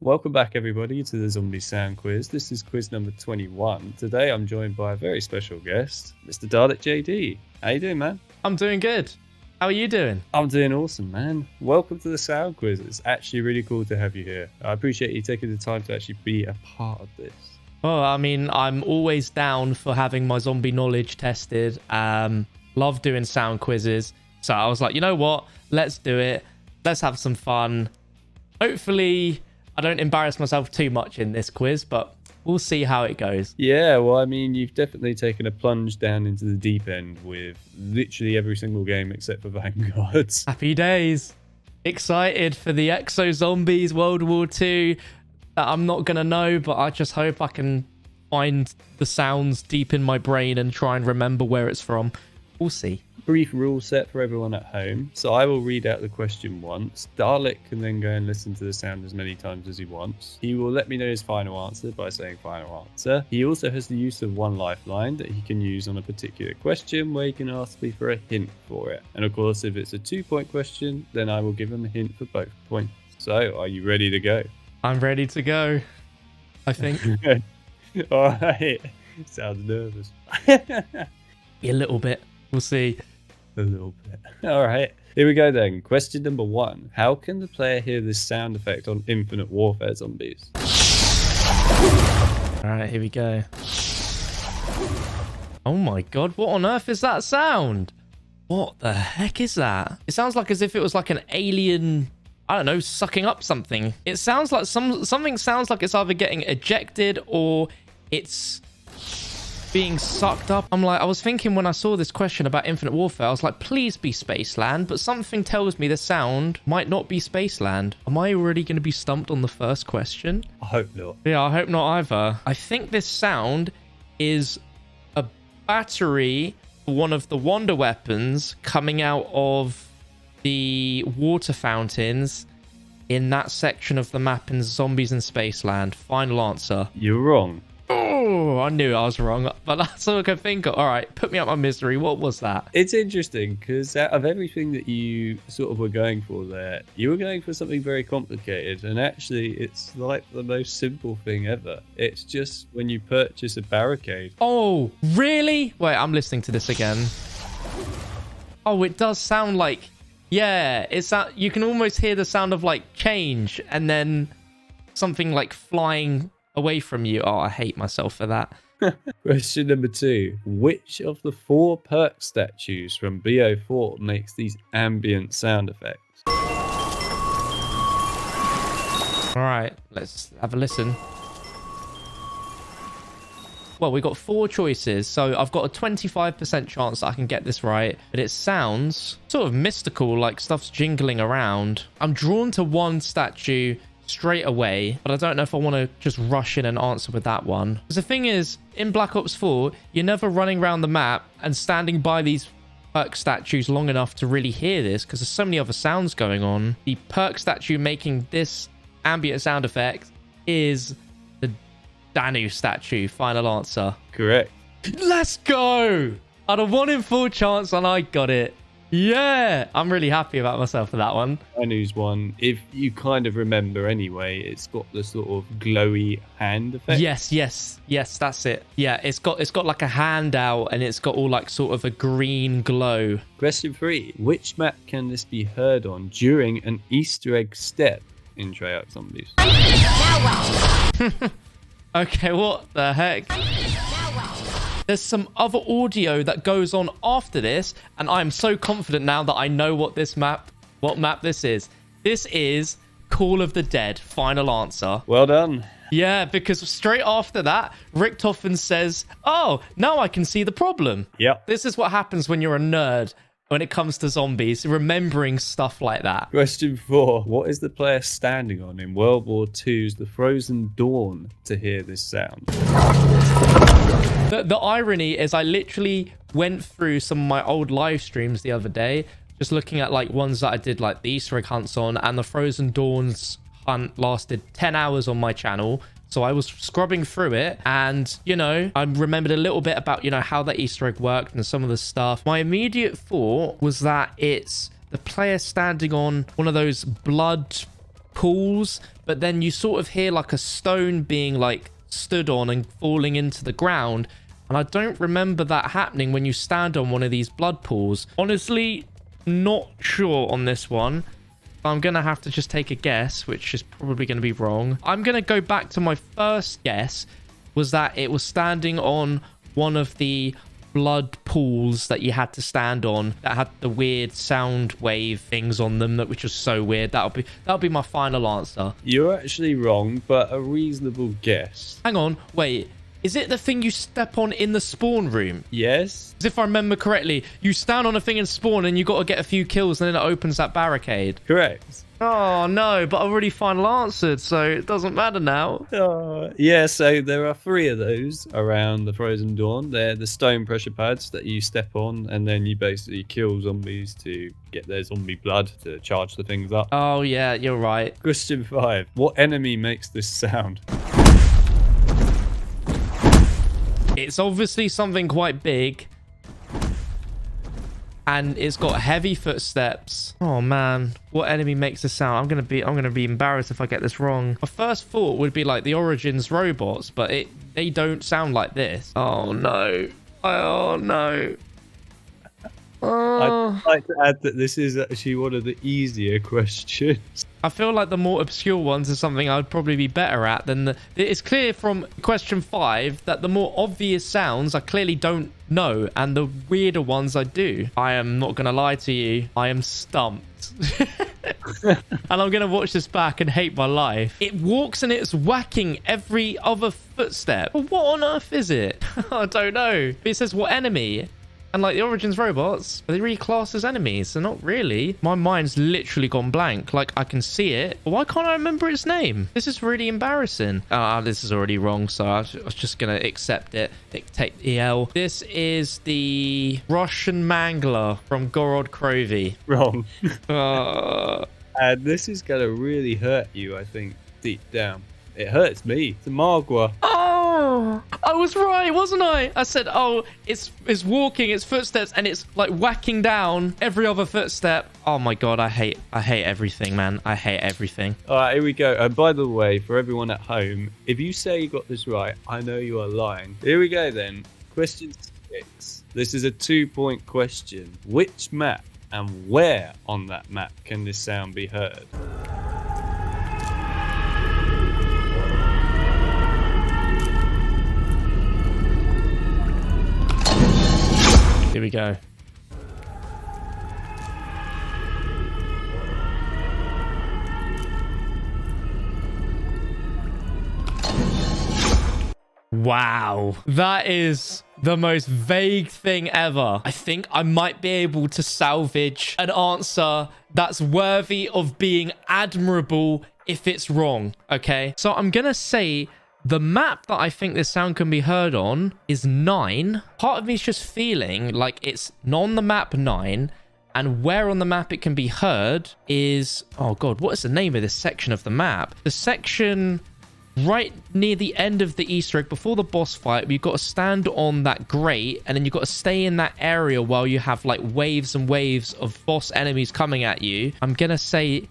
Welcome back, everybody, to the Zombie Sound Quiz. This is quiz number 21. Today, I'm joined by a very special guest, Mr. Dalekjd. How you doing, man? I'm doing good. How are you doing? I'm doing awesome, man. Welcome to the Sound Quiz. It's actually really cool to have you here. I appreciate you taking the time to actually be a part of this. Oh, I mean, I'm always down for having my zombie knowledge tested. Love doing sound quizzes. So I was like, you know what? Let's do it. Let's have some fun. Hopefully, I don't embarrass myself too much in this quiz, but we'll see how it goes. Yeah, well, I mean, you've definitely taken a plunge down into the deep end with literally every single game except for Vanguard. Happy days. Excited for the Exo Zombies World War 2 that I'm not going to know, but I just hope I can find the sounds deep in my brain and try and remember where it's from. We'll see. Brief rule set for everyone at home. So I will read out the question once. Dalek can then go and listen to the sound as many times as he wants. He will let me know his final answer by saying final answer. He also has the use of one lifeline that he can use on a particular question where he can ask me for a hint for it. And of course, if it's a 2-point question, then I will give him a hint for both points. So are you ready to go? I'm ready to go, I think. All right. Sounds nervous. A little bit. We'll see. A little bit. All right. Here we go then. Question number 1. How can the player hear this sound effect on Infinite Warfare Zombies? All right, here we go. Oh my god, what on earth is that sound? What the heck is that? It sounds like as if it was like an alien, I don't know, sucking up something. It sounds like something sounds like it's either getting ejected or it's being sucked up. I was thinking when I saw this question about Infinite Warfare, I was like, please be Spaceland, but something tells me the sound might not be Spaceland. Am I already going to be stumped on the first question? I hope not. Yeah, I hope not either. I think this sound is a battery for one of the wonder weapons coming out of the water fountains in that section of the map in Zombies in Spaceland. Final answer. You're wrong. Oh, I knew I was wrong, but that's all I could think of. All right, put me out my misery. What was that? It's interesting because out of everything that you sort of were going for there, you were going for something very complicated, and actually it's like the most simple thing ever. It's just when you purchase a barricade. Oh, really? Wait, I'm listening to this again. Oh, it does sound like, yeah, it's that you can almost hear the sound of like change and then something like flying away from you. Oh, I hate myself for that. Question number 2. Which of the 4 perk statues from BO4 makes these ambient sound effects? All right, let's have a listen. Well, we got 4 choices, so I've got a 25% chance that I can get this right, but it sounds sort of mystical, like stuff's jingling around. I'm drawn to one statue straight away, but I don't know if I want to just rush in and answer with that one. Because the thing is, in Black Ops 4, you're never running around the map and standing by these perk statues long enough to really hear this, because there's so many other sounds going on. The perk statue making this ambient sound effect is the Danu statue. Final answer. Correct. Let's go! I had a 1 in 4 chance and I got it. Yeah, I'm really happy about myself for that one. Danu's one, if you kind of remember anyway, it's got the sort of glowy hand effect. Yes, that's it. Yeah, it's got like a hand out and it's got all like sort of a green glow. Question 3. Which map can this be heard on during an Easter egg step in Treyarch Zombies? Okay, what the heck? There's some other audio that goes on after this, and I'm so confident now that I know what map this is. This is Call of the Dead. Final answer. Well done. Yeah, because straight after that, Richtofen says, oh, now I can see the problem. Yep. This is what happens when you're a nerd when it comes to zombies, remembering stuff like that. Question 4. What is the player standing on in World War II's The Frozen Dawn to hear this sound? The irony is I literally went through some of my old live streams the other day, just looking at like ones that I did like the Easter egg hunts on, and the Frozen Dawn's hunt lasted 10 hours on my channel. So I was scrubbing through it and, you know, I remembered a little bit about, you know, how that Easter egg worked and some of the stuff. My immediate thought was that it's the player standing on one of those blood pools, but then you sort of hear like a stone being like stood on and falling into the ground. And I don't remember that happening when you stand on one of these blood pools. Honestly, not sure on this one. I'm going to have to just take a guess, which is probably going to be wrong. I'm going to go back to my first guess, was that it was standing on one of the blood pools that you had to stand on that had the weird sound wave things on them, which was so weird. That'll be my final answer. You're actually wrong, but a reasonable guess. Hang on, wait. Is it the thing you step on in the spawn room? Yes. As if I remember correctly, you stand on a thing in spawn and you got to get a few kills and then it opens that barricade. Correct. Oh, no, but I've already final answered, so it doesn't matter now. Yeah, so there are 3 of those around the Frozen Dawn. They're the stone pressure pads that you step on, and then you basically kill zombies to get their zombie blood to charge the things up. Oh, yeah, you're right. Question 5. What enemy makes this sound? It's obviously something quite big. And it's got heavy footsteps. Oh man, what enemy makes this sound? I'm gonna be embarrassed if I get this wrong. My first thought would be like the Origins robots, but they don't sound like this. Oh no. Oh no. I'd like to add that this is actually one of the easier questions. I feel like the more obscure ones are something I'd probably be better at than the... It's clear from question 5 that the more obvious sounds I clearly don't know, and the weirder ones I do. I am not going to lie to you. I am stumped. And I'm going to watch this back and hate my life. It walks and it's whacking every other footstep. But what on earth is it? I don't know. But it says what enemy? And like the Origins robots, are they really classed as enemies? They're not really. My mind's literally gone blank. Like I can see it, but why can't I remember its name? This is really embarrassing. This is already wrong, so I was just gonna accept it. Take the L. This is the Russian Mangler from Gorod Krovy. Wrong. And this is gonna really hurt you, I think, deep down. It hurts me. It's a Magua. Oh, I was right, wasn't I? I said, oh, it's walking, its footsteps, and it's like whacking down every other footstep. Oh my god, I hate everything, man. I hate everything. All right, here we go. And by the way, for everyone at home, if you say you got this right, I know you are lying. Here we go then. Question 6. This is a 2-point question. Which map and where on that map can this sound be heard? Here we go. Wow. That is the most vague thing ever. I think I might be able to salvage an answer that's worthy of being admirable if it's wrong. Okay. So I'm going to say the map that I think this sound can be heard on is 9. Part of me is just feeling like it's on the map 9, and where on the map it can be heard is... Oh god, what is the name of this section of the map? The section right near the end of the Easter egg, before the boss fight, you've got to stand on that grate, and then you've got to stay in that area while you have like waves and waves of boss enemies coming at you. I'm gonna say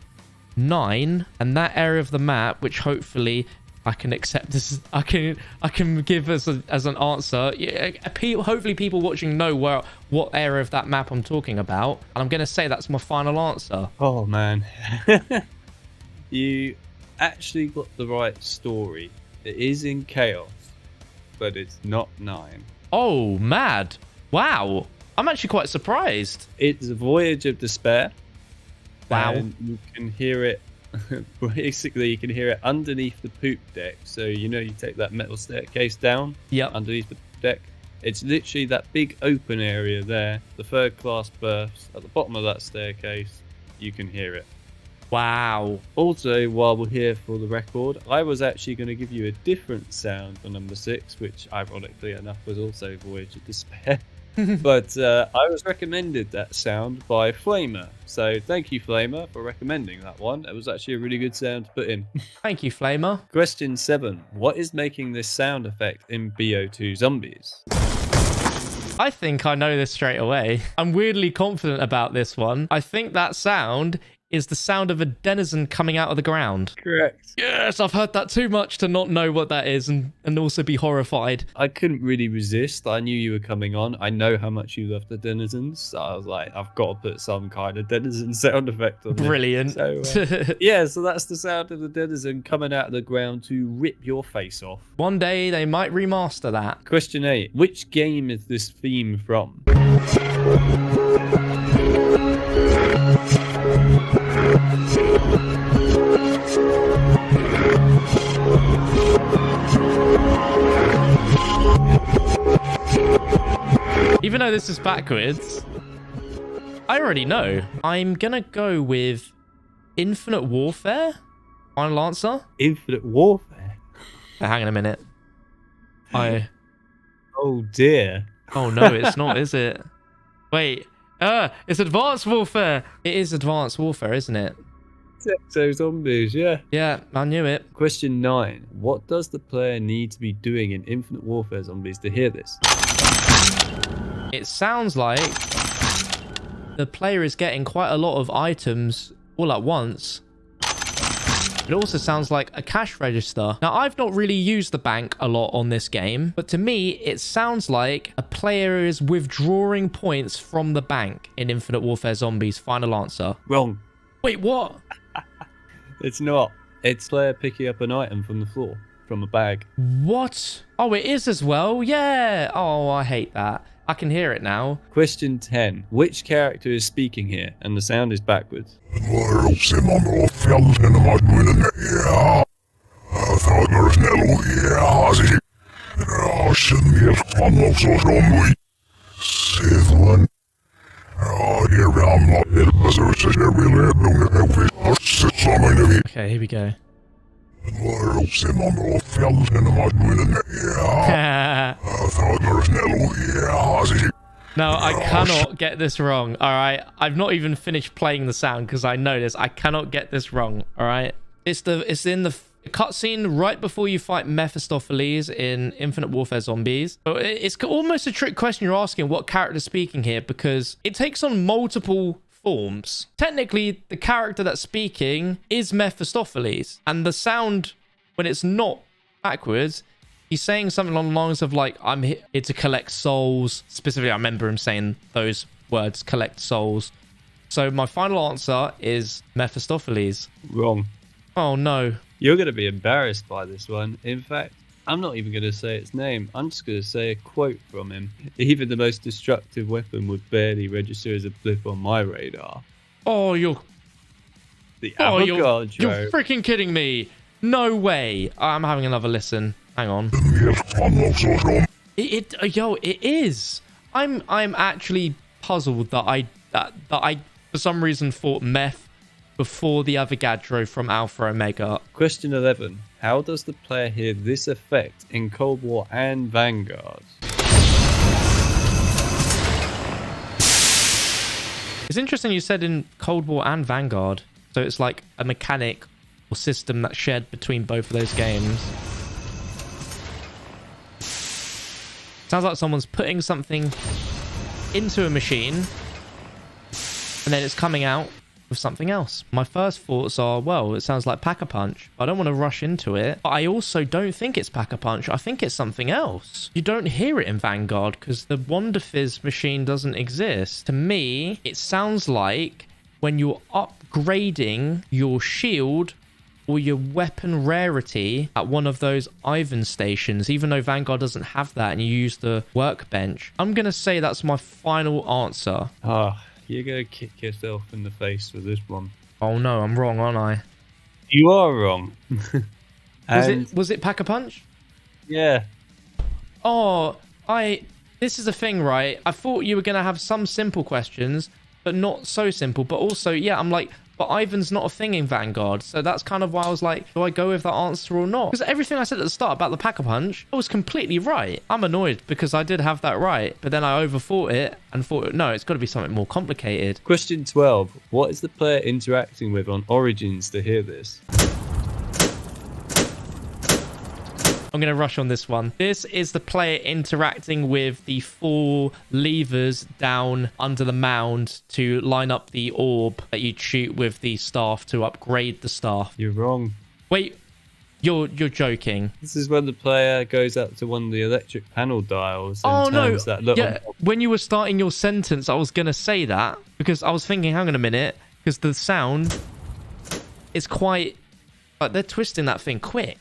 9, and that area of the map, which hopefully I can accept this. I can give as an answer. Yeah, hopefully people watching know what area of that map I'm talking about, and I'm gonna say that's my final answer. Oh man, you actually got the right story. It is in Chaos, but it's not 9. Oh, mad! Wow, I'm actually quite surprised. It's a Voyage of Despair. Wow, and you can hear it. Basically, you can hear it underneath the poop deck. So you take that metal staircase down. Yep. Underneath the deck, it's literally that big open area there. The 3rd class berths at the bottom of that staircase. You can hear it. Wow. Also, while we're here for the record, I was actually going to give you a different sound for number 6, which ironically enough was also Voyage of Despair. But I was recommended that sound by Flamer. So thank you, Flamer, for recommending that one. It was actually a really good sound to put in. Thank you, Flamer. Question 7. What is making this sound effect in BO2 Zombies? I think I know this straight away. I'm weirdly confident about this one. I think that sound is the sound of a denizen coming out of the ground. Correct. Yes, I've heard that too much to not know what that is and also be horrified. I couldn't really resist. I knew you were coming on. I know how much you love the denizens. So I was like, I've got to put some kind of denizen sound effect on it. Brilliant. So, yeah, so that's the sound of the denizen coming out of the ground to rip your face off. One day they might remaster that. Question 8. Which game is this theme from? Even though this is backwards, I already know. I'm gonna go with Infinite Warfare. Final answer? Infinite Warfare? Hang on a minute. Oh dear. Oh no, it's not, is it? Wait. It's Advanced Warfare. It is Advanced Warfare, isn't it? WW2 Zombies, yeah. Yeah, I knew it. Question 9. What does the player need to be doing in Infinite Warfare Zombies to hear this? It sounds like the player is getting quite a lot of items all at once. It also sounds like a cash register. Now, I've not really used the bank a lot on this game, but to me, it sounds like a player is withdrawing points from the bank in Infinite Warfare Zombies. Final answer. Wrong. Wait, what? It's not. It's player picking up an item from the floor, from a bag. What? Oh, it is as well? Yeah. Oh, I hate that. I can hear it now. Question 10. Which character is speaking here? And the sound is backwards. Okay, here we go. No, I cannot get this wrong, alright? I've not even finished playing the sound because I know this. I cannot get this wrong, alright? It's in the cutscene right before you fight Mephistopheles in Infinite Warfare Zombies. It's almost a trick question you're asking what character's speaking here because it takes on multiple forms. Technically, the character that's speaking is Mephistopheles, and the sound, when it's not backwards, he's saying something along the lines of like, I'm here to collect souls. Specifically, I remember him saying those words, collect souls. So my final answer is Mephistopheles. Wrong. Oh no. You're going to be embarrassed by this one. In fact, I'm not even going to say its name. I'm just going to say a quote from him. Even the most destructive weapon would barely register as a blip on my radar. Oh, you're freaking kidding me. No way. I'm having another listen. Hang on. It is. I'm actually puzzled that I for some reason thought meth before the Avogadro from Alpha Omega. Question 11. How does the player hear this effect in Cold War and Vanguard? It's interesting you said in Cold War and Vanguard. So it's like a mechanic or system that's shared between both of those games. Sounds like someone's putting something into a machine and then it's coming out with something else. My first thoughts are, well, it sounds like Pack-a-Punch. I don't want to rush into it, but I also don't think it's Pack-a-Punch. I think it's something else. You don't hear it in Vanguard because the Wonder Fizz machine doesn't exist. To me, it sounds like when you're upgrading your shield or your weapon rarity at one of those Ivan stations, even though Vanguard doesn't have that and you use the workbench. I'm going to say that's my final answer. You're going to kick yourself in the face with this one. Oh no, I'm wrong, aren't I? You are wrong. Was it Pack-a-Punch? Yeah. Oh, this is the thing, right? I thought you were going to have some simple questions, but not so simple. But also, yeah, I'm like, but Ivan's not a thing in Vanguard. So that's kind of why I was like, do I go with that answer or not? Because everything I said at the start about the Pack-a-Punch, I was completely right. I'm annoyed because I did have that right. But then I overthought it and thought, no, it's got to be something more complicated. Question 12. What is the player interacting with on Origins to hear this? I'm going to rush on this one. This is the player interacting with the 4 levers down under the mound to line up the orb that you shoot with the staff to upgrade the staff. You're wrong. Wait, you're joking. This is when the player goes up to one of the electric panel dials and turns that little... Yeah, when you were starting your sentence, I was going to say that because I was thinking, hang on a minute, because the sound is quite... Like, they're twisting that thing quick.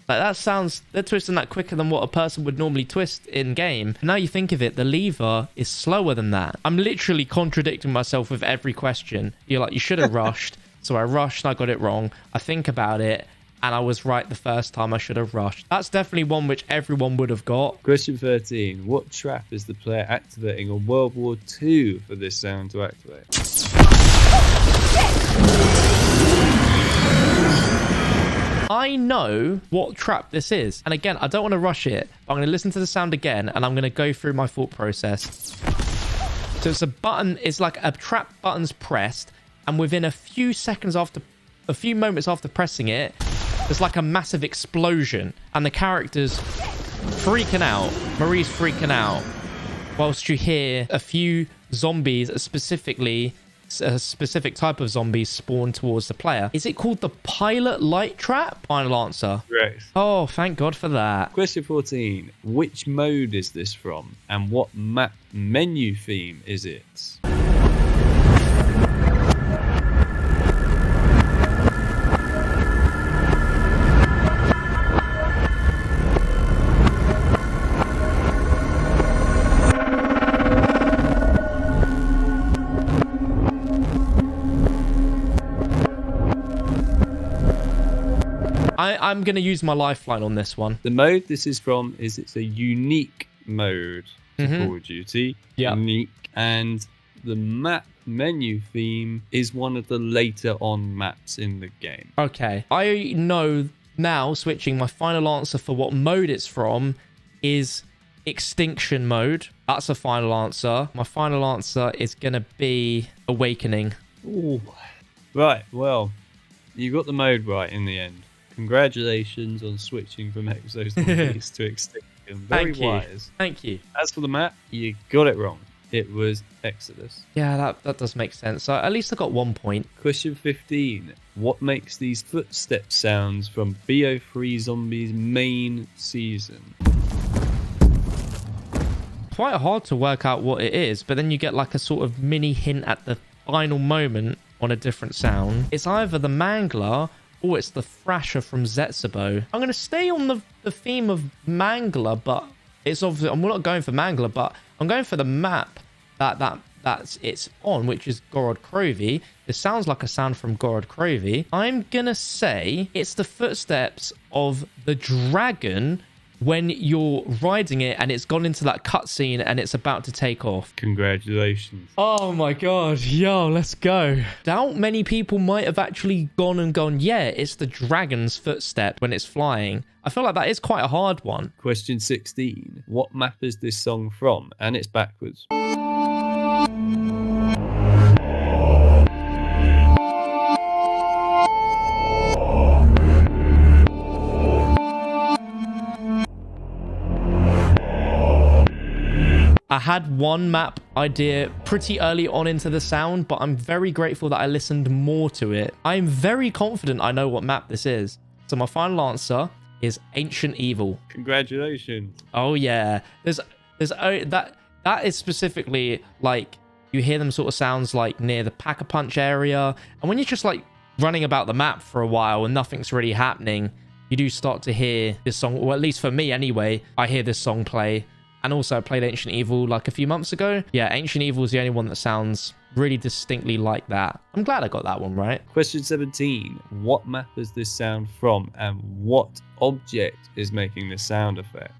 Like, that sounds... They're twisting that quicker than what a person would normally twist in-game. Now you think of it, the lever is slower than that. I'm literally contradicting myself with every question. You're like, you should have rushed. So I rushed and I got it wrong. I think about it, and I was right the first time. I should have rushed. That's definitely one which everyone would have got. Question 13. What trap is the player activating on World War II for this sound to activate? I know what trap this is. And again, I don't want to rush it. But I'm going to listen to the sound again, and I'm going to go through my thought process. So it's a button. It's like a trap button's pressed, and within a few moments after pressing it, there's like a massive explosion, and the character's freaking out. Marie's freaking out, whilst you hear a few zombies, specifically a specific type of zombies, spawn towards the player. Is it called the pilot light trap? Final answer. Correct. Oh, thank God for that. Question 14. Which mode is this from, and what map menu theme is it? I'm going to use my lifeline on this one. The mode this is from is it's a unique mode to Call of Duty. Yeah. Unique. And the map menu theme is one of the later on maps in the game. Okay. I know now, switching, my final answer for what mode it's from is Extinction mode. That's a final answer. My final answer is going to be Awakening. Ooh. Right. Well, you got the mode right in the end. Congratulations on switching from Exo Zombies to Extinction. Very wise. Thank you. As for the map, you got it wrong. It was Exodus. Yeah, that does make sense. So at least I got 1 point. Question 15. What makes these footstep sounds from BO3 Zombies main season? Quite hard to work out what it is, but then you get like a sort of mini hint at the final moment on a different sound. It's either the Mangler or it's the Thrasher from Zetsabo. I'm going to stay on the theme of Mangler, but it's obviously... I'm not going for Mangler, but I'm going for the map that's it's on, which is Gorod Krovi. This sounds like a sound from Gorod Krovi. I'm going to say it's the footsteps of the dragon when you're riding it and it's gone into that cutscene and it's about to take off. Congratulations. Oh my God. Yo, let's go. Doubt many people might have actually gone, yeah, it's the dragon's footstep when it's flying. I feel like that is quite a hard one. Question 16. What map is this song from? And it's backwards. I had one map idea pretty early on into the sound, but I'm very grateful that I listened more to it. I'm very confident I know what map this is. So my final answer is Ancient Evil. Congratulations. Oh yeah. That is specifically like you hear them sort of sounds like near the Pack-a-Punch area. And when you're just like running about the map for a while and nothing's really happening, you do start to hear this song, or at least for me anyway, I hear this song play. And also I played Ancient Evil like a few months ago. Yeah, Ancient Evil is the only one that sounds really distinctly like that. I'm glad I got that one right. Question 17. What map is this sound from and what object is making this sound effect?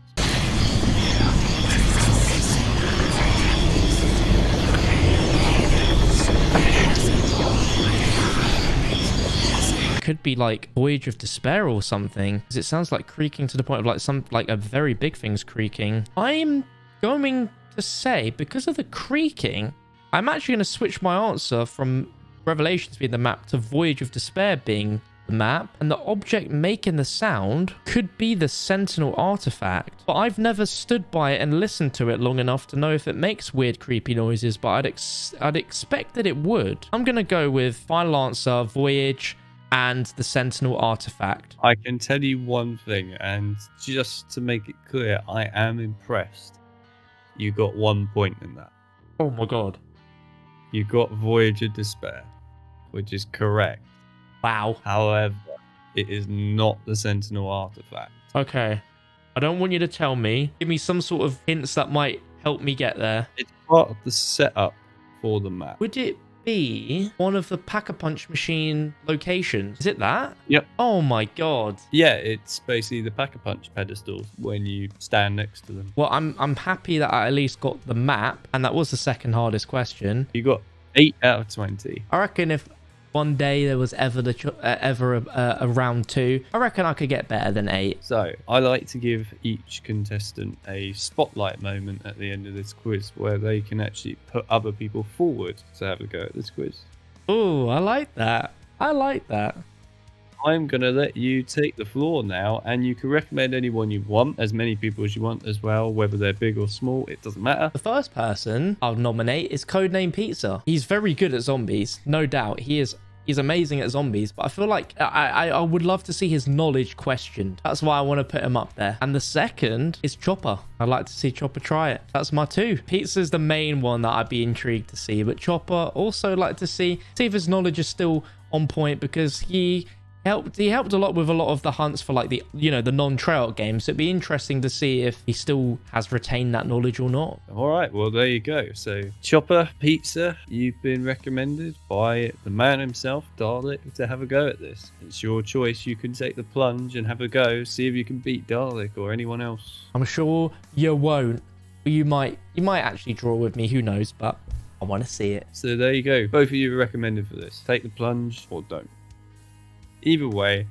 Could be like Voyage of Despair or something, because it sounds like creaking to the point of like a very big thing's creaking. I'm going to say, because of the creaking, I'm actually going to switch my answer from Revelations being the map to Voyage of Despair being the map, and the object making the sound could be the Sentinel artifact. But I've never stood by it and listened to it long enough to know if it makes weird, creepy noises, but I'd expect that it would. I'm going to go with final answer, Voyage and the Sentinel artifact. I can tell you one thing, and just to make it clear, I am impressed. You got 1 point in that. Oh my god. You got Voyage of Despair, which is correct. Wow. However, it is not the Sentinel artifact. Okay. I don't want you to tell me. Give me some sort of hints that might help me get there. It's part of the setup for the map. Would it be one of the Pack-a-Punch machine locations? Is it that? Yep. Oh my god. Yeah, it's basically the Pack-a-Punch pedestals when you stand next to them. Well, I'm happy that I at least got the map, and that was the second hardest question. You got 8 out of 20. I reckon if one day there was ever a round 2, I reckon I could get better than 8. So, I like to give each contestant a spotlight moment at the end of this quiz where they can actually put other people forward to have a go at this quiz. Oh, I like that. I like that. I'm going to let you take the floor now, and you can recommend anyone you want, as many people as you want as well, whether they're big or small, it doesn't matter. The first person I'll nominate is Codename Pizza. He's very good at zombies, no doubt. He's amazing at zombies, but I feel like I would love to see his knowledge questioned. That's why I want to put him up there. And the second is Chopper. I'd like to see Chopper try it. That's my 2. Pizza's the main one that I'd be intrigued to see, but Chopper also like to see if his knowledge is still on point, because he helped a lot with a lot of the hunts for like the non-Treyarch games. So it'd be interesting to see if he still has retained that knowledge or not. All right, well, there you go. So, Chopper, Pizza, you've been recommended by the man himself, Dalek, to have a go at this. It's your choice. You can take the plunge and have a go, see if you can beat Dalek or anyone else. I'm sure you won't. You might actually draw with me, who knows, but I want to see it. So there you go. Both of you are recommended for this. Take the plunge or don't. Either way,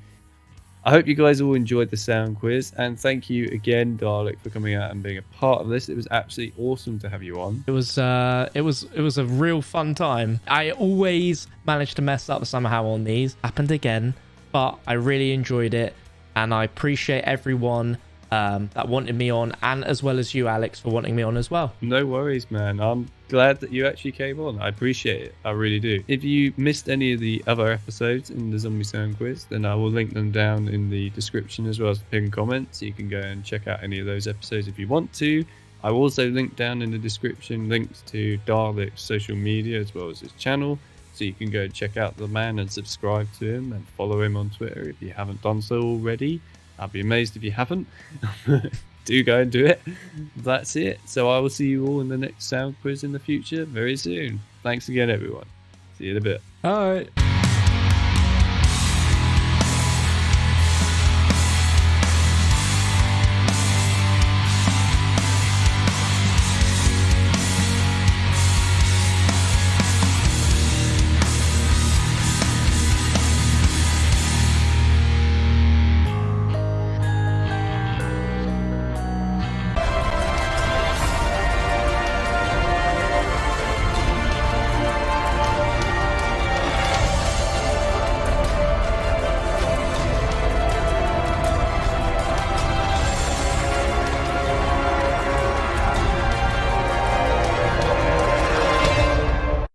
I hope you guys all enjoyed the sound quiz, and thank you again, Dalek, for coming out and being a part of this. It was absolutely awesome to have you on. It was a real fun time. I always manage to mess up somehow on these. Happened again, but I really enjoyed it, and I appreciate everyone that wanted me on, and as well as you, Alex, for wanting me on as well. No worries, man. I'm glad that you actually came on. I appreciate it. I really do. If you missed any of the other episodes in the Zombie Sound Quiz, then I will link them down in the description as well as the pinned comments. So you can go and check out any of those episodes if you want to. I will also link down in the description links to Dalek's social media as well as his channel. So you can go and check out the man and subscribe to him and follow him on Twitter if you haven't done so already. I'd be amazed if you haven't. Do go and do it. That's it. So I will see you all in the next sound quiz in the future very soon. Thanks again, everyone. See you in a bit. All right.